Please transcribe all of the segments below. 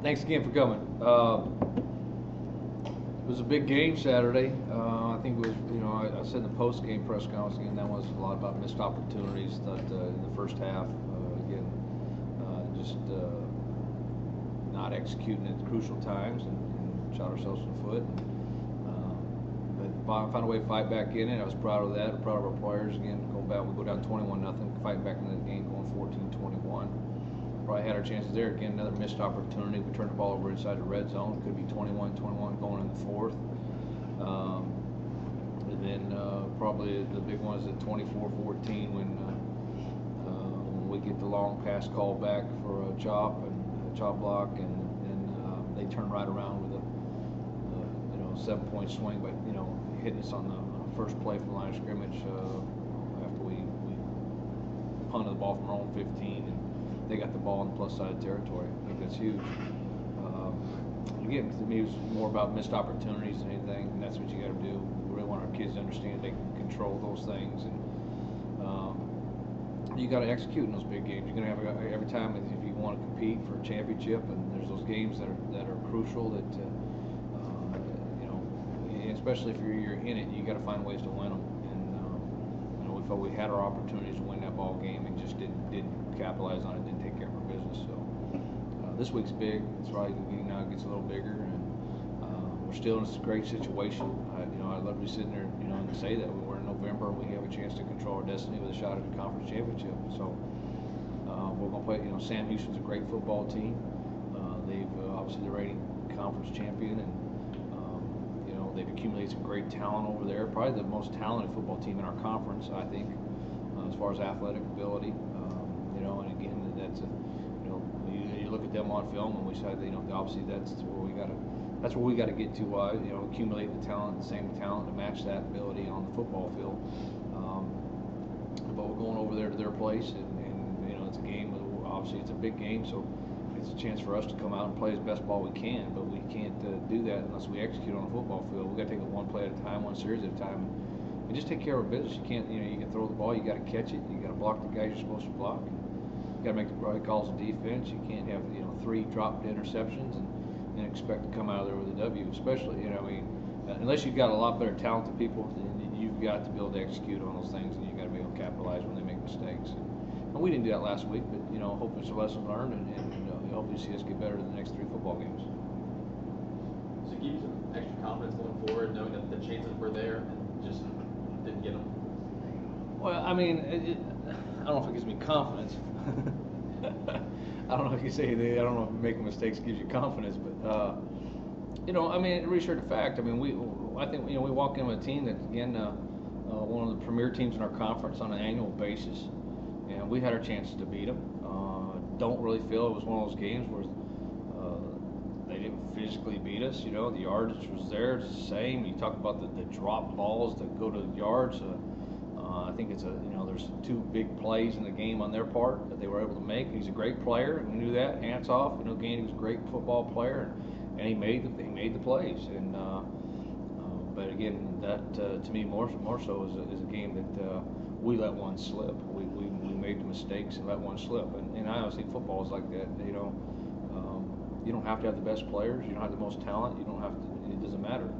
Thanks again for coming. It was a big game Saturday. I think it was, I said in the post-game press conference again, that was a lot about missed opportunities that, in the first half. Again, just not executing at crucial times and shot ourselves in the foot. But found a way to fight back in it. I was proud of that. Proud of our players. Again, we go down 21-0, fighting back into the game, going 14-21. Probably had our chances there. Again, another missed opportunity. We turned the ball over inside the red zone. Could be 21-21 going in the fourth. And then probably the big one is at 24-14 when we get the long pass call back for a chop block, and they turn right around with a 7-point swing, but hitting us on the first play from the line of scrimmage after we punted the ball from our own 15, and they got the ball in the plus side territory. I think that's huge. Again, to me, it was more about missed opportunities than anything, and that's what you got to do. We really want our kids to understand they can control those things, and you got to execute in those big games. You're going to have every time if you want to compete for a championship, and there's those games that are crucial that. Especially if you're in it, you got to find ways to win them. And we felt we had our opportunities to win that ball game and just didn't capitalize on it, didn't take care of our business. So this week's big. It's right. The game now gets a little bigger, and we're still in this great situation. I'd love to be sitting there, and say that we're in November and we have a chance to control our destiny with a shot at the conference championship. So we're going to play. Sam Houston's a great football team. They've obviously the reigning conference champion, and they've accumulated some great talent over there. Probably the most talented football team in our conference, I think, as far as athletic ability. And again, that's you look at them on film, and we said, obviously that's where we got to get to. Accumulate the talent, the same talent to match that ability on the football field. But we're going over there to their place, and it's a game. Obviously, it's a big game, so. It's a chance for us to come out and play as best ball we can, but we can't do that unless we execute on the football field. We got to take it one play at a time, one series at a time, and just take care of our business. You can't, you can throw the ball, you got to catch it, you got to block the guys you're supposed to block. You got to make the right calls of defense. You can't have 3 dropped interceptions and expect to come out of there with a W. Especially, unless you've got a lot better talented people, then you've got to be able to execute on those things, and you got to be able to capitalize when they make mistakes. And we didn't do that last week, but hope it's a lesson learned, and hopefully see us get better in the next 3 football games. So give you some extra confidence going forward, knowing that the chances were there and just didn't get them. Well, I don't know if it gives me confidence. I don't know if you say that. I don't know if making mistakes gives you confidence, but research the fact. I think we walk in with a team that again one of the premier teams in our conference on an annual basis. And we had our chances to beat them. Don't really feel it was one of those games where they didn't physically beat us. The yardage was there. It's the same. You talk about the drop balls that go to the yards. I think it's there's 2 big plays in the game on their part that they were able to make. He's a great player, and we knew that. Hands off. Again, he was a great football player, and he made the plays. And but again, that to me more so is a game that we let one slip. We made the mistakes and let one slip. And I honestly think football is like that. You don't have to have the best players. You don't have the most talent. You don't have to. It doesn't matter.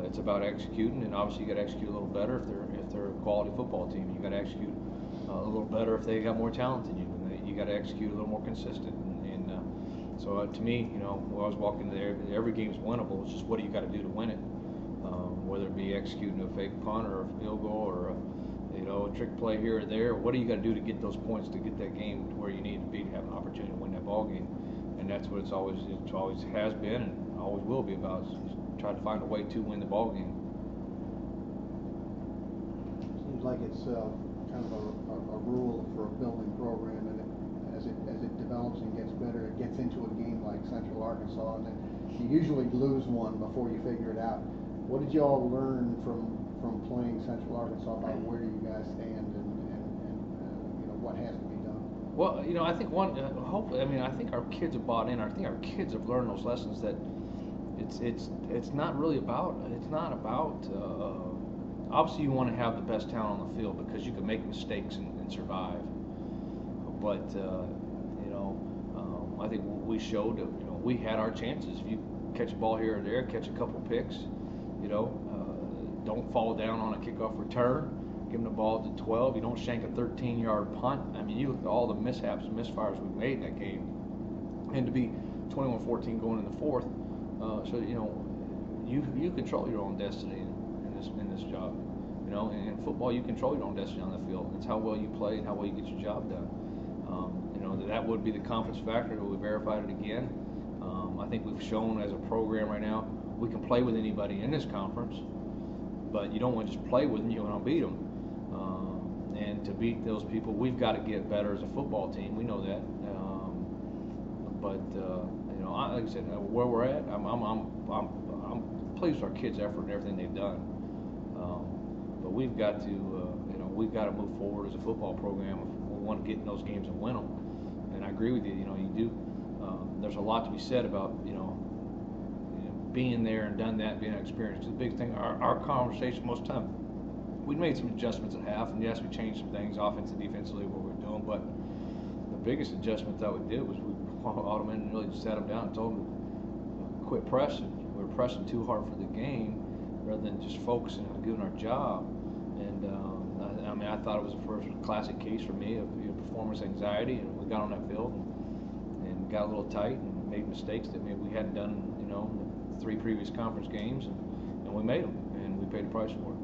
It's about executing, and obviously you got to execute a little better if they're a quality football team. You got to execute a little better if they got more talent than you. And you got to execute a little more consistent. So to me, when I was walking there, every game is winnable. It's just what do you got to do to win it? Whether it be executing a fake punt or a field goal or a trick play here or there. What do you got to do to get those points to get that game to where you need to be to have an opportunity to win that ball game? And that's what it always has been and always will be about. Is try to find a way to win the ball game. Seems like it's kind of a rule for a building program, and as it develops and gets better, it gets into a game like Central Arkansas, and then you usually lose one before you figure it out. What did you all learn from playing Central Arkansas about where you guys stand and what has to be done? Well, I think hopefully, I think our kids have bought in. I think our kids have learned those lessons that it's not really about. It's not about. Obviously, you want to have the best talent on the field because you can make mistakes and survive. But I think we showed that we had our chances. If you catch a ball here or there, catch a couple picks, don't fall down on a kickoff return, give them the ball at the 12. You don't shank a 13-yard punt. I mean, you look at all the mishaps and misfires we made in that game, and to be 21-14 going in the fourth. You control your own destiny in this job. In football, you control your own destiny on the field. It's how well you play and how well you get your job done. That would be the confidence factor. We verified it again. I think we've shown as a program right now we can play with anybody in this conference, but you don't want to just play with them. You want to beat them. And to beat those people, we've got to get better as a football team. We know that. Like I said, where we're at, I'm pleased with our kids' effort and everything they've done. But we've got to move forward as a football program if we want to get in those games and win them. And I agree with you. You do. There's a lot to be said about being there and done that, being an experience. The big thing, our conversation most of the time, we made some adjustments at half, and yes, we changed some things offensively, defensively, what we're doing. But the biggest adjustment that we did was we brought them in and really just sat them down and told them quit pressing. We were pressing too hard for the game rather than just focusing on doing our job. And I thought it was the first classic case for me of performance anxiety, and we got on that field and got a little tight and made mistakes that maybe we hadn't done, the 3 previous conference games, and we made them, and we paid the price for it.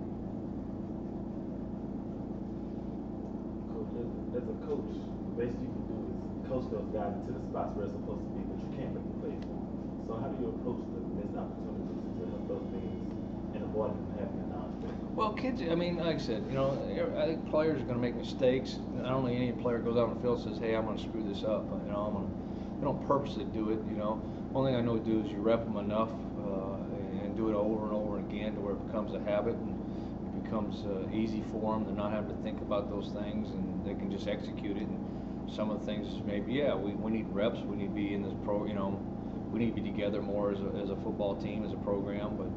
Coach, as a coach, the best you can do is coach those guys into the spots where they're supposed to be, but you can't make the plays for them. So how do you approach the missed opportunities to help those things and avoid them happening in non-state? Well, kids, like I said, I think players are going to make mistakes. I don't think any player goes out on the field and says, hey, I'm going to screw this up. They don't purposely do it, One thing I know to do is you rep them enough and do it over and over again to where it becomes a habit and it becomes easy for them. They're not having to think about those things and they can just execute it. And some of the things maybe, we need reps. We need to be in this we need to be together more as a football team, as a program, but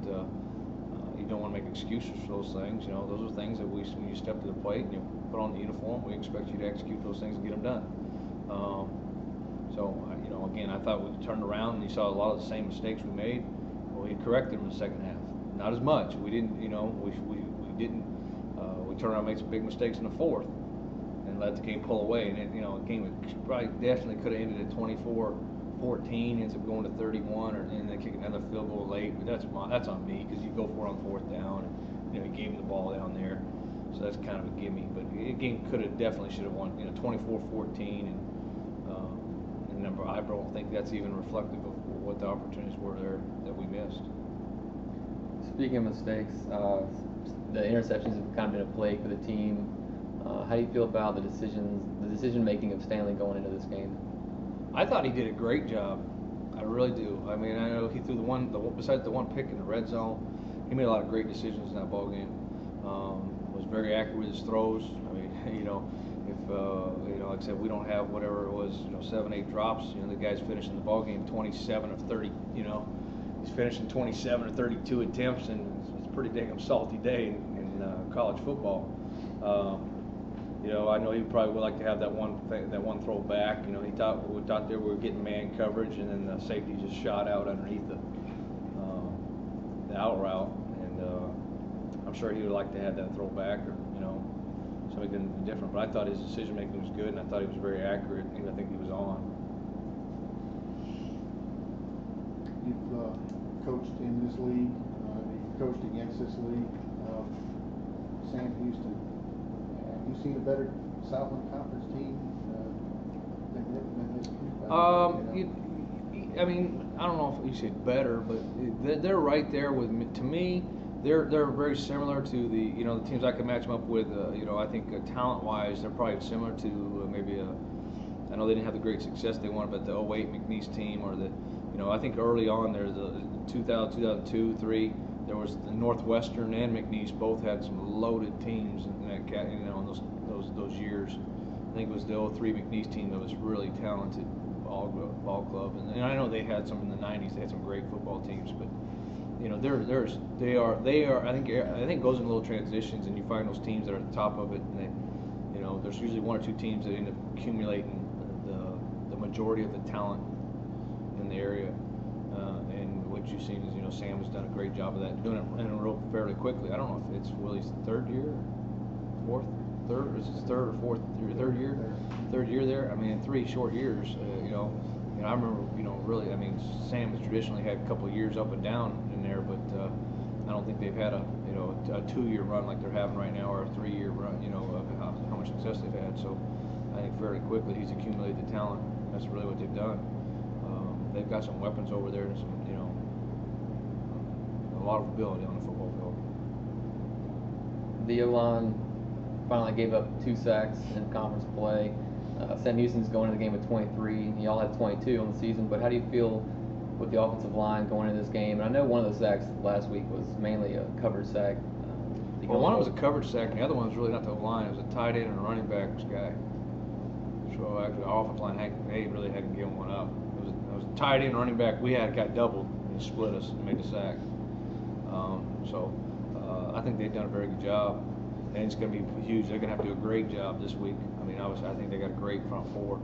you don't want to make excuses for those things. Those are things that when you step to the plate and you put on the uniform, we expect you to execute those things and get them done. Again, I thought we turned around and you saw a lot of the same mistakes we made. Well, we corrected them in the second half. Not as much. We didn't, we didn't. We turned around and made some big mistakes in the fourth and let the game pull away. And a game that probably definitely could have ended at 24-14, ends up going to 31, and they kick another field goal late. But that's on me because you go for it on fourth down, and you gave him the ball down there, so that's kind of a gimme. But the game definitely should have won, 24-14, and I don't think that's even reflective of what the opportunities were there that we missed. Speaking of mistakes, the interceptions have kind of been a plague for the team. How do you feel about the decision making of Stanley going into this game? I thought he did a great job. I really do. I know he threw besides the one pick in the red zone, he made a lot of great decisions in that ball game. Was very accurate with his throws. Like I said, we don't have whatever it was, 7-8 drops. The guy's finishing the ball game 27 of 30. He's finishing 27 or 32 attempts, and it's a pretty damn salty day in college football. I know he probably would like to have that one throw back. We thought there we were getting man coverage, and then the safety just shot out underneath the out route, and I'm sure he would like to have that throw back, or something different. But I thought his decision making was good, and I thought he was very accurate, and I think he was on. You've coached in this league, you've coached against this league. Sam Houston, have you seen a better Southland Conference team than this? I don't know if you say better, but they're right there with me. To me, they're very similar to the the teams I could match them up with. I think talent-wise, they're probably similar to maybe I know they didn't have the great success they wanted, but the 08 McNeese team, or I think early on there's the 2000, 2002, 2003. There was the Northwestern and McNeese both had some loaded teams in that in those years. I think it was the 03 McNeese team that was really talented ball club, and I know they had some in the 90s. They had some great football teams, but they are. I think it goes in little transitions, and you find those teams that are at the top of it, and there's usually one or two teams that end up accumulating the majority of the talent in the area. And what you've seen is, Sam has done a great job of that, doing it fairly quickly. I don't know if it's Willie's third year there. I mean, in 3 short years, and I remember, really, I mean, Sam has traditionally had a couple of years up and down in there, but I don't think they've had a 2-year run like they're having right now, or a 3-year run, of how much success they've had. So I think very quickly he's accumulated the talent. That's really what they've done. They've got some weapons over there, and some, a lot of ability on the football field. The O-line finally gave up 2 sacks in conference play. Sam Houston's going into the game with 23. Y'all had 22 on the season, but how do you feel with the offensive line going into this game? And I know one of the sacks last week was mainly a covered sack. Well, one was a coverage sack, and the other one was really not the line. It was a tight end and a running backs guy. So actually, our offensive line, they really hadn't given one up. It was a tight end, running back. We had a guy doubled and he split us and made the sack. I think they've done a very good job, and it's going to be huge. They're going to have to do a great job this week. I mean, I think they got a great front four,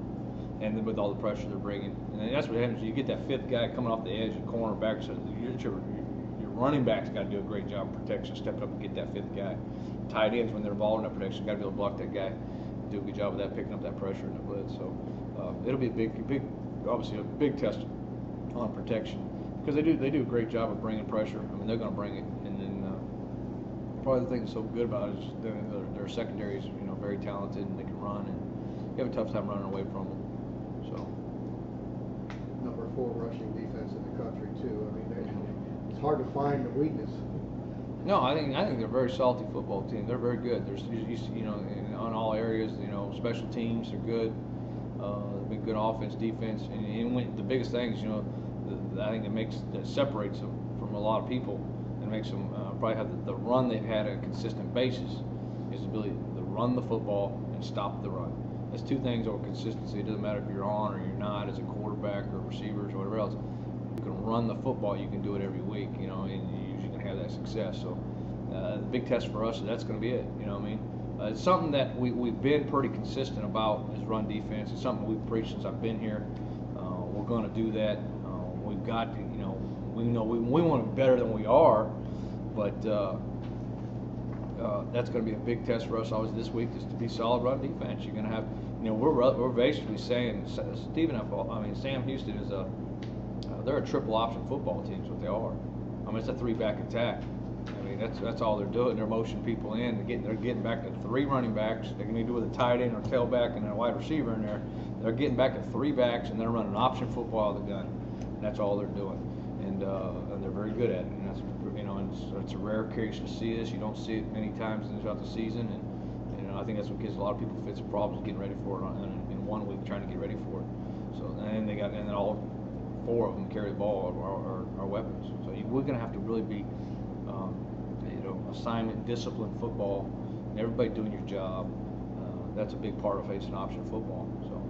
and then with all the pressure they're bringing, and that's what happens. You get that 5th guy coming off the edge, and cornerback. So your running back's got to do a great job of protection, stepping up and get that 5th guy. Tight ends, when they're involved in that protection, got to be able to block that guy. Do a good job of that, picking up that pressure in the blitz. So it'll be obviously a big test on protection, because they do a great job of bringing pressure. I mean, they're going to bring it, and then probably the thing that's so good about it is their secondary is very talented, and they can run, and you have a tough time running away from them. So number 4 rushing defense in the country too. I mean, it's hard to find the weakness. No, I think they're a very salty football team. They're very good. There's on all areas. Special teams are good. They've been good offense, defense, and the biggest thing is I think that separates them from a lot of people and makes them probably have the run they've had on a consistent basis is the ability to run the football and stop the run. That's 2 things over consistency. It doesn't matter if you're on or you're not as a quarterback or receivers or whatever else. You can run the football. You can do it every week. And you usually can have that success. So the big test for us is that's going to be it. It's something that we've been pretty consistent about is run defense. It's something we've preached since I've been here. We're going to do that. We've got to, we want to be better than we are, but that's going to be a big test for us always this week, is to be solid run defense. You're going to have, we're basically saying Sam Houston is they're a triple option football team is what they are. I mean, it's a 3-back attack. I mean, that's all they're doing. They're motioning people in. They're getting back to 3 running backs. They're going to do with a tight end or tailback and a wide receiver in there. They're getting back to 3 backs, and they're running option football out of the gun. And that's all they're doing, and they're very good at it. And that's and it's a rare case to see this. You don't see it many times throughout the season, and I think that's what gives a lot of people fits and problems getting ready for it in 1 week, trying to get ready for it. So and then all 4 of them carry the ball are weapons. So we're going to have to really be assignment, discipline football, and everybody doing your job. That's a big part of facing option football. So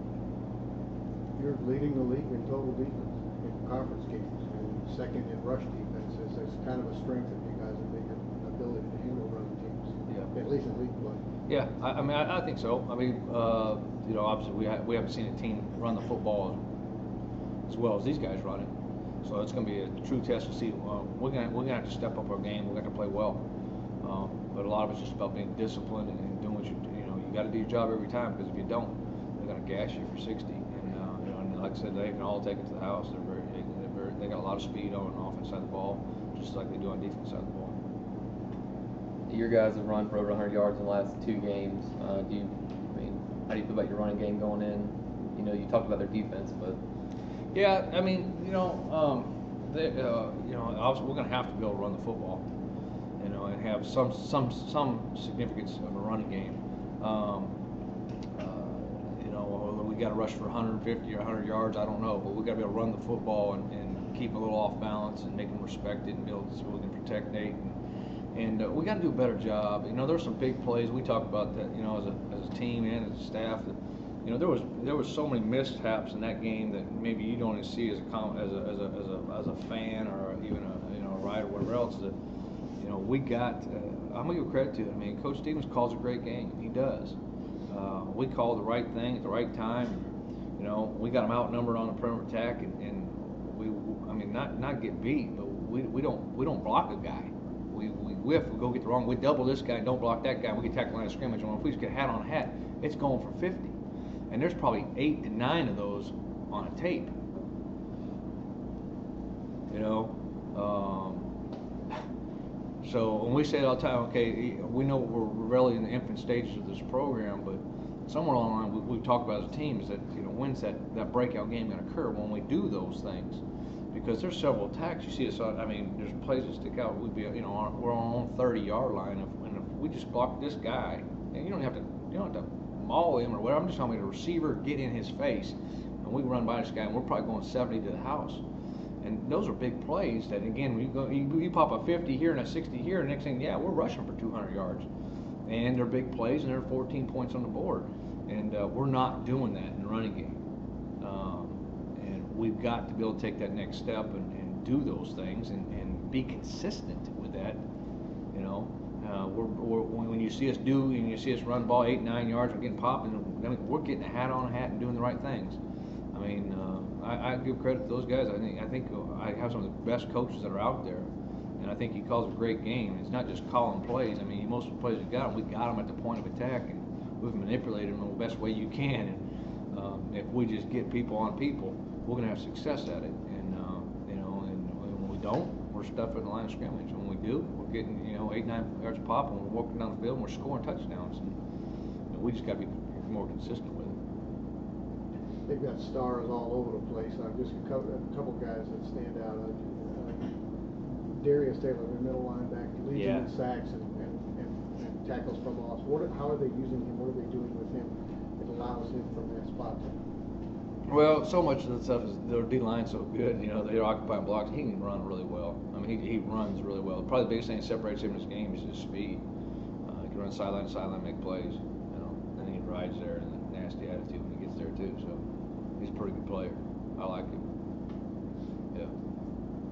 You're leading the league in total defense in conference games, and 2nd in rush defense. It's kind of a strength of you guys, and your ability to handle running teams. Yeah. At least in league play. yeah, I think so. I mean, obviously we haven't seen a team run the football as well as these guys run it. So it's going to be a true test to see. We're going to have to step up our game. We're going to play well. But a lot of it's just about being disciplined and doing what you got to do your job every time, because if you don't, they're going to gash you for 60. And like I said, they can all take it to the house. They got a lot of speed on the offense side of the ball, just like they do on the defense side of the ball. Your guys have run for over 100 yards in the last 2 games. How do you feel about your running game going in? You talked about their defense, but yeah, I mean, obviously we're going to have to be able to run the football, and have some significance of a running game. We got to rush for 150 or 100 yards. I don't know, but we got to be able to run the football and keep a little off balance and make them respected and be able to, so we can protect Nate. And we got to do a better job. There's some big plays. We talked about that, as a team and as a staff. That, there was so many mishaps in that game that maybe you don't even see as a fan or even a writer or whatever else. That we got. I'm gonna give credit to it. Coach Stevens calls a great game. He does. We called the right thing at the right time. We got them outnumbered on the perimeter attack, and I mean, not get beat, but we don't block a guy. We whiff, we go get the wrong, we double this guy, don't block that guy, we get tackle line of scrimmage, and if we just get hat on hat, it's going for 50. And there's probably 8 to 9 of those on a tape. You know? So when we say it all the time, okay, we know we're really in the infant stages of this program, but somewhere along the line we talk about as a team is that, you know, when's that breakout game going to occur when we do those things? Because there's several attacks. You see us on, I mean, there's plays that stick out. We'd be, you know, we're on our own 30-yard line, and if we just block this guy, and you don't have to maul him or whatever. I'm just talking about the receiver get in his face, and we run by this guy, and we're probably going 70 to the house. And those are big plays that, again, when you pop a 50 here and a 60 here, and next thing, yeah, we're rushing for 200 yards. And they're big plays, and they're 14 points on the board. And we're not doing that in the running game. And we've got to be able to take that next step and do those things and be consistent with that. You know, when you see us and you see us run the ball 8-9 yards, we're getting popped, and we're getting a hat on a hat and doing the right things. I mean, I give credit to those guys. I think I have some of the best coaches that are out there, and I think he calls a great game. It's not just calling plays. I mean, most of the plays we got them at the point of attack, and we've manipulated them in the best way you can. And if we just get people on people, we're going to have success at it. And you know, and when we don't, we're stuffing the line of scrimmage. When we do, we're getting 8-9 yards pop, and we're walking down the field and we're scoring touchdowns. And we just got to be more consistent with it. They've got stars all over the place. Just a couple guys that stand out. Darius Taylor, the middle linebacker, leads him in sacks and tackles for loss. How are they using him? What are they doing with him that allows him from that spot to? Well, so much of the stuff is their D line's so good. You know, they're occupying blocks. He can run really well. I mean, he runs really well. Probably the biggest thing that separates him in this game is his speed. He can run sideline to sideline, make plays. You know, and he rides there and a nasty attitude when he gets there too. So. He's a pretty good player. I like him. Yeah.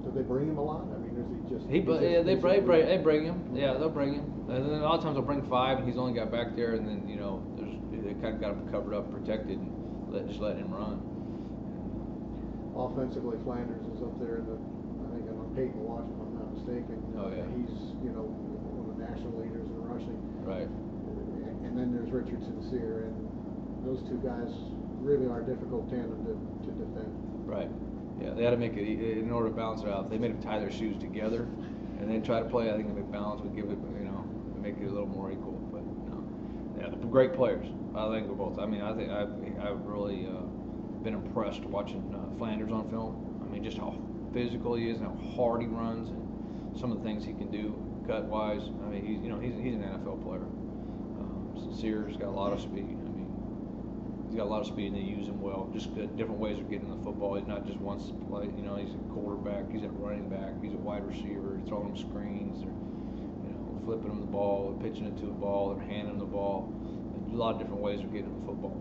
Do they bring him a lot? I mean, is he just? They bring him. Yeah, they'll bring him. And then a lot of times they'll bring 5, and he's only got back there, and then they kind of got him covered up, protected, and just let him run. Offensively, Flanders is up there in I think on Peyton Watch, if I'm not mistaken. Oh yeah. He's one of the national leaders in rushing. Right. And then there's Richard Sincere, and those two guys really are a difficult tandem to defend. Right. Yeah, they had to make it in order to balance it out. They made them tie their shoes together, and then try to play. I think the balance would give it, make it a little more equal. But yeah, they're great players. I think we're both. I mean, I think I've really been impressed watching Flanders on film. I mean, just how physical he is, and how hard he runs, and some of the things he can do cut wise. I mean, he's an NFL player. Sincere's got a lot of speed. He's got a lot of speed, and they use him well. Just different ways of getting the football. He's not just one play. He's a quarterback. He's a running back. He's a wide receiver. They're throwing him screens. They're flipping him the ball. They're pitching it to the ball. They're handing him the ball. There's a lot of different ways of getting the football.